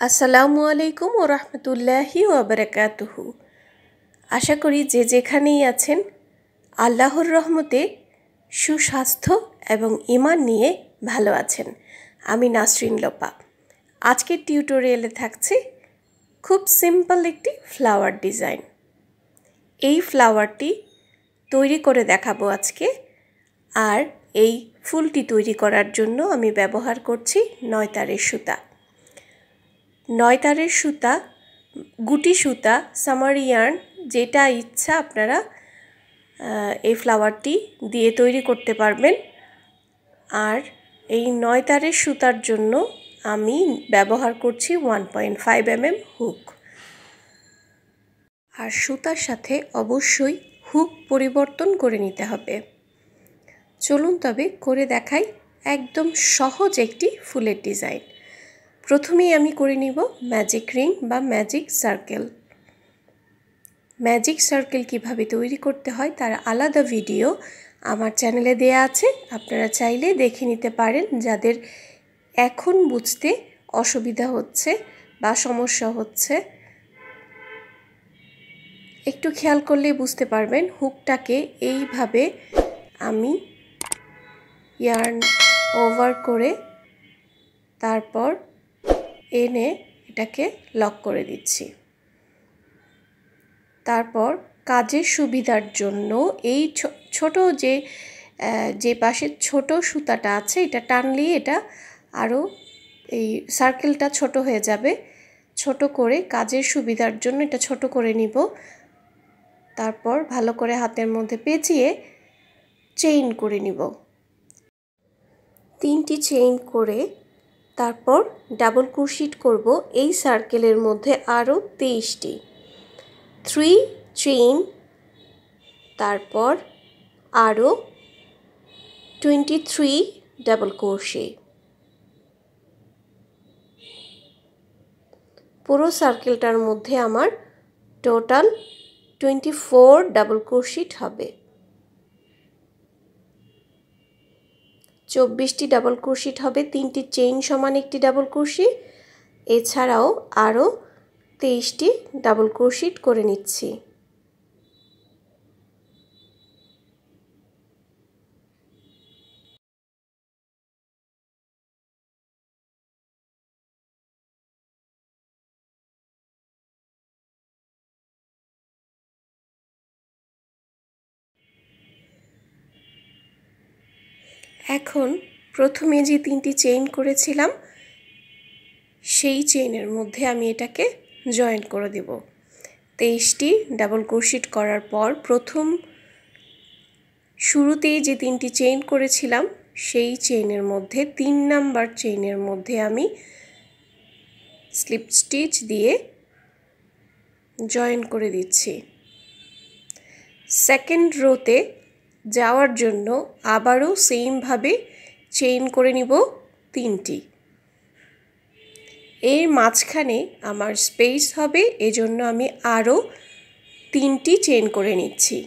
আসসালামু আলাইকুম ওয়া রাহমাতুল্লাহি ওয়া বারাকাতুহু। আশা করি যে যেখানেই আছেন আল্লাহর রহমতে সুস্বাস্থ্য এবং ঈমান নিয়ে ভালো আছেন। আমি নাসরিন লোপা। আজকের টিউটোরিয়ালে থাকছে খুব সিম্পল একটি ফ্লাওয়ার ডিজাইন। এই ফ্লাওয়ারটি তৈরি করে দেখাবো আজকে। আর এই ফুলটি তৈরি করার জন্য আমি ব্যবহার করছি 9 তারের সুতা। 9 তারের সুতা, গুটি সুতা, সামার ইয়ার্ন, যেটা ইচ্ছা আপনারা এই ফ্লাওয়ারটি দিয়ে তৈরি করতে পারবেন। আর এই 9 তারের সুতার জন্য আমি ব্যবহার করছি 1.5 mm হুক। আর সুতার সাথে অবশ্যই হুক পরিবর্তন করে নিতে হবে। চলুন তবে করে দেখাই একদম সহজ একটি ফুলের ডিজাইন। প্রথমেই আমি করে নিব ম্যাজিক রিং বা ম্যাজিক সার্কেল। ম্যাজিক সার্কেল কিভাবে তৈরি করতে হয় তার আলাদা ভিডিও আমার চ্যানেলে দেয়া আছে, আপনারা চাইলে দেখে নিতে পারেন। যাদের এখন বুঝতে অসুবিধা হচ্ছে বা সমস্যা হচ্ছে, একটু খেয়াল করলে বুঝতে পারবেন। হুকটাকে এইভাবে আমি ইয়ার্ন ওভার করে তারপর এনে এটাকে লক করে দিচ্ছি। তারপর কাজের সুবিধার জন্য এই ছোট যে পাশে ছোট সুতাটা আছে, এটা টানলেই এটা আরও এই সার্কেলটা ছোট হয়ে যাবে। ছোট করে কাজের সুবিধার জন্য এটা ছোট করে নিব। তারপর ভালো করে হাতের মধ্যে পেঁচিয়ে চেইন করে নিব। 3টি চেইন করে তারপর ডাবল ক্রোশেট করব এই সার্কেলের মধ্যে আরও 23টি। 3 চেইন, তারপর আরও 23 ডাবল ক্রোশে। পুরো সার্কেলটার মধ্যে আমার টোটাল 24 ডাবল ক্রোশেট হবে। 24টি ডাবল ক্রোশেট হবে। 3টি চেইন সমান একটি ডাবল ক্রোশে, এছাড়াও আরও 23টি ডাবল ক্রোশেট করে নিচ্ছি। এখন প্রথমে যে 3টি চেইন করেছিলাম সেই চেইনের মধ্যে আমি এটাকে জয়েন করে দেব। 23টি ডাবল ক্রোশেট করার পর প্রথম শুরুতেই যে 3টি চেইন করেছিলাম সেই চেইনের মধ্যে 3 নাম্বার চেইনের মধ্যে আমি স্লিপ স্টিচ দিয়ে জয়েন করে দিচ্ছি। সেকেন্ড রোতে যাওয়ার জন্য আবারও সেমভাবে চেইন করে নিব 3টি। এর মাঝখানে আমার স্পেস হবে, এজন্য আমি আরও 3টি চেইন করে নিচ্ছি।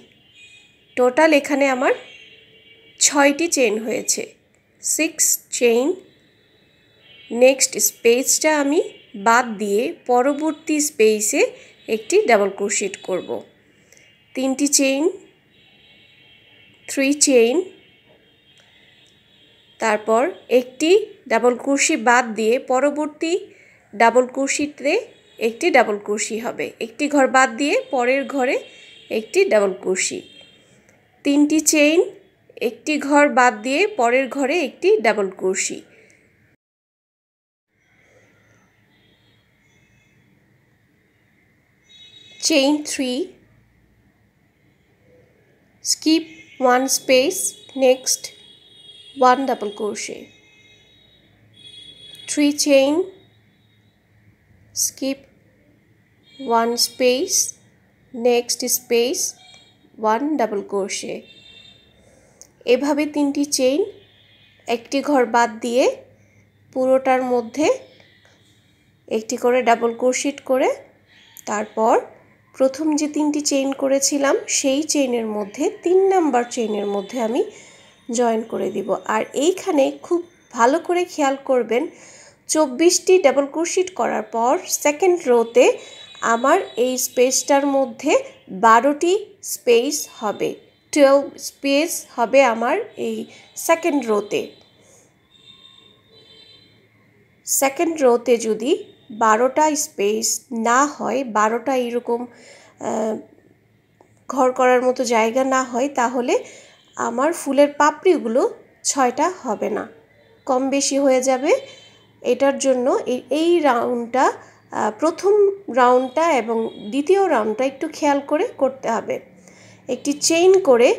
টোটাল এখানে আমার 6টি চেইন হয়েছে। 6 চেইন। নেক্সট স্পেসটা আমি বাদ দিয়ে পরবর্তী স্পেসে একটি ডাবল ক্রোশেট করব। 3টি চেইন, 3 চেইন, তারপর একটি ডাবল ক্রোশে বাদ দিয়ে পরবর্তী ডাবল ক্রোশেতে একটি ডাবল ক্রোশে হবে। একটি ঘর বাদ দিয়ে পরের ঘরে একটি ডাবল ক্রোশে। 3টি চেইন, একটি ঘর বাদ দিয়ে পরের ঘরে একটি double crochet. Chain 3, skip 1 space, next 1 double crochet. 3 chain, skip 1 space, next space 1 double crochet. এভাবে 3টি চেইন, একটি ঘর বাদ দিয়ে পুরোটার মধ্যে একটি করে ডাবল ক্রোশেট করে তারপর প্রথম যে 3টি চেইন করেছিলাম সেই চেইনের মধ্যে 3 নাম্বার চেইনের মধ্যে আমি জয়েন করে দিব। আর এইখানে খুব ভালো করে খেয়াল করবেন, 24টি ডাবল ক্রোশেট করার পর সেকেন্ড রোতে আমার এই স্পেসটার মধ্যে 12টি স্পেস হবে, 12 স্পেস হবে আমার এই সেকেন্ড রোতে। সেকেন্ড রোতে যদি 12টা স্পেস না হয়, 12টা এরকম ঘর করার মতো জায়গা না হয়, তাহলে আমার ফুলের পাপড়িগুলো 6টা হবে না, কম বেশি হয়ে যাবে। এটার জন্য এই রাউন্ডটা, প্রথম রাউন্ডটা এবং দ্বিতীয় রাউন্ডটা একটু খেয়াল করে করতে হবে। একটি চেইন করে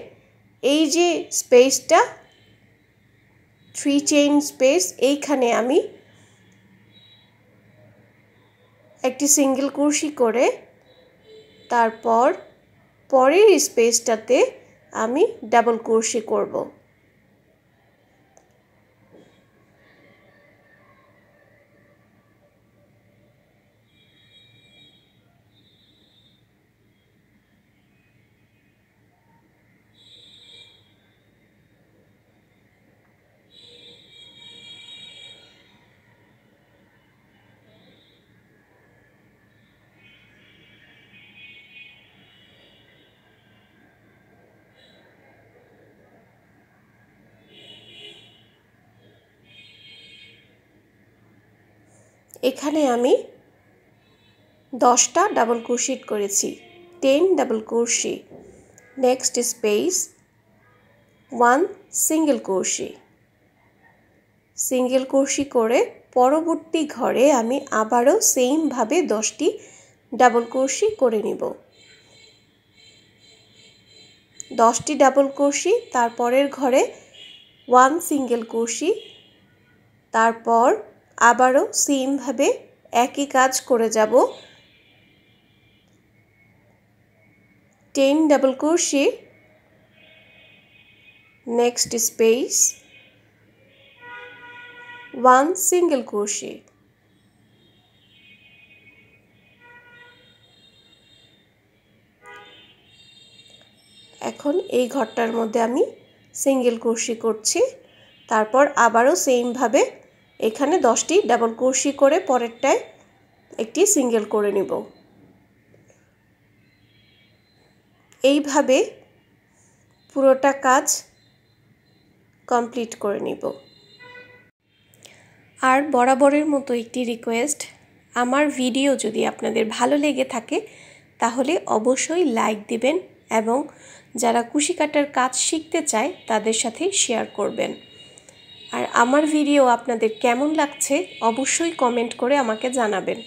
এই যে স্পেসটা 3 চেইন স্পেস, এইখানে আমি একটি সিঙ্গেল ক্রোশি করে তারপর পরের স্পেসটাতে আমি ডাবল ক্রোশি করব। এখানে আমি 10টা ডাবল ক্রোশি করেছি, 10 double crochet. Next space 1 single crochet, single crochet করে পরবর্তী ঘরে আমি আবারও সেম ভাবে 10টি ডাবল ক্রোশি করে নিব। 10টি ডাবল ক্রোশি, তারপরের ঘরে 1 সিঙ্গেল ক্রোশি, তারপর আবারও সেম ভাবে একই কাজ করে যাব। 10 double crochet, next space 1 single crochet. এখন এই ঘরটার মধ্যে আমি সিঙ্গেল ক্রোশি করছি, তারপর আবারও সেম ভাবে এখানে 10টি ডাবল ক্রোশি করে পরেরটায় একটি সিঙ্গেল করে নিব। এইভাবে পুরোটা কাজ কমপ্লিট করে নিব। আর বরাবরের মতো একটি রিকোয়েস্ট, আমার ভিডিও যদি আপনাদের ভালো লেগে থাকে তাহলে অবশ্যই লাইক দিবেন এবং যারা কুশি কাটার কাজ শিখতে চায় তাদের সাথে শেয়ার করবেন। আর আমার ভিডিও আপনাদের কেমন লাগছে অবশ্যই কমেন্ট করে আমাকে জানাবেন।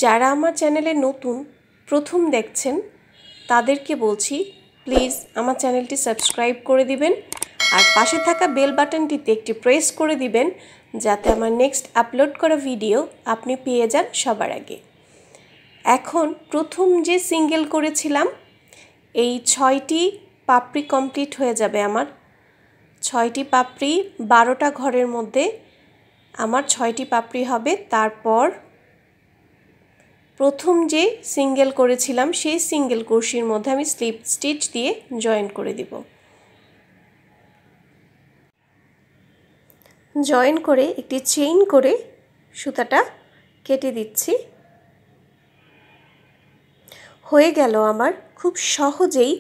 যারা আমার চ্যানেলে নতুন প্রথম দেখছেন তাদেরকে বলছি, প্লিজ আমার চ্যানেলটি সাবস্ক্রাইব করে দিবেন আর পাশে থাকা বেল বাটনটিতে একটি প্রেস করে দিবেন যাতে আমার নেক্সট আপলোড করা ভিডিও আপনি পেয়ে যান সবার আগে। এখন প্রথম যে সিঙ্গেল করেছিলাম এই 6টি পাপড়ি কমপ্লিট হয়ে যাবে আমার। 6টি পাপড়ি 12টা ঘরের মধ্যে আমার 6টি পাপড়ি হবে। তারপর প্রথম যে সিঙ্গেল করেছিলাম সেই সিঙ্গেল ক্রোশির মধ্যে আমি স্লিপ স্টিচ দিয়ে জয়েন করে দিব। জয়েন করে একটি চেইন করে সুতাটা কেটে দিচ্ছি। হয়ে গেল আমার। খুব সহজেই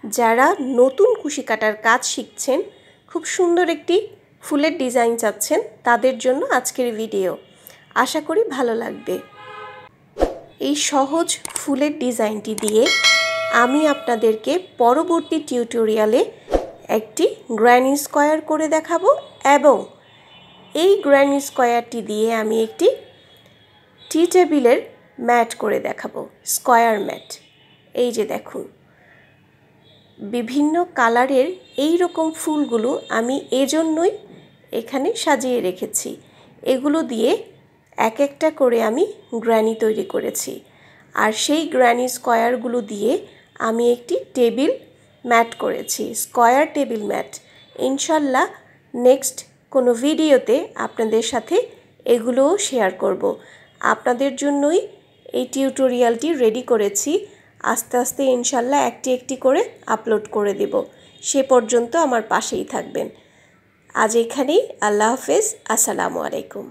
যারা নতুন কুশি কাটার কাজ শিখছেন, খুব সুন্দর একটি ফুলের ডিজাইন চাচ্ছেন, তাদের জন্য আজকের ভিডিও। আশা করি ভালো লাগবে। এই সহজ ফুলের ডিজাইনটি দিয়ে আমি আপনাদেরকে পরবর্তী টিউটোরিয়ালে একটি গ্র্যানি স্কোয়ার করে দেখাবো এবং এই গ্র্যানি স্কোয়ারটি দিয়ে আমি একটি টি টেবিলের ম্যাট করে দেখাবো, স্কোয়ার ম্যাট। এই যে দেখুন, বিভিন্ন কালারের এই রকম ফুলগুলো আমি এজন্যই এখানে সাজিয়ে রেখেছি। এগুলো দিয়ে এক একটা করে আমি গ্র্যানি তৈরি করেছি। আর সেই গ্র্যানি স্কোয়ারগুলো দিয়ে আমি একটি টেবিল ম্যাট করেছি, স্কোয়ার টেবিল ম্যাট। ইনশাল্লাহ নেক্সট কোনো ভিডিওতে আপনাদের সাথে এগুলোও শেয়ার করব। আপনাদের জন্যই এই টিউটোরিয়ালটি রেডি করেছি। আস্তে আস্তে ইনশাল্লাহ একটি একটি করে আপলোড করে দেব। সে পর্যন্ত আমার পাশেই থাকবেন। আজ এখানেই। আল্লাহ হাফেজ। আসসালামু আলাইকুম।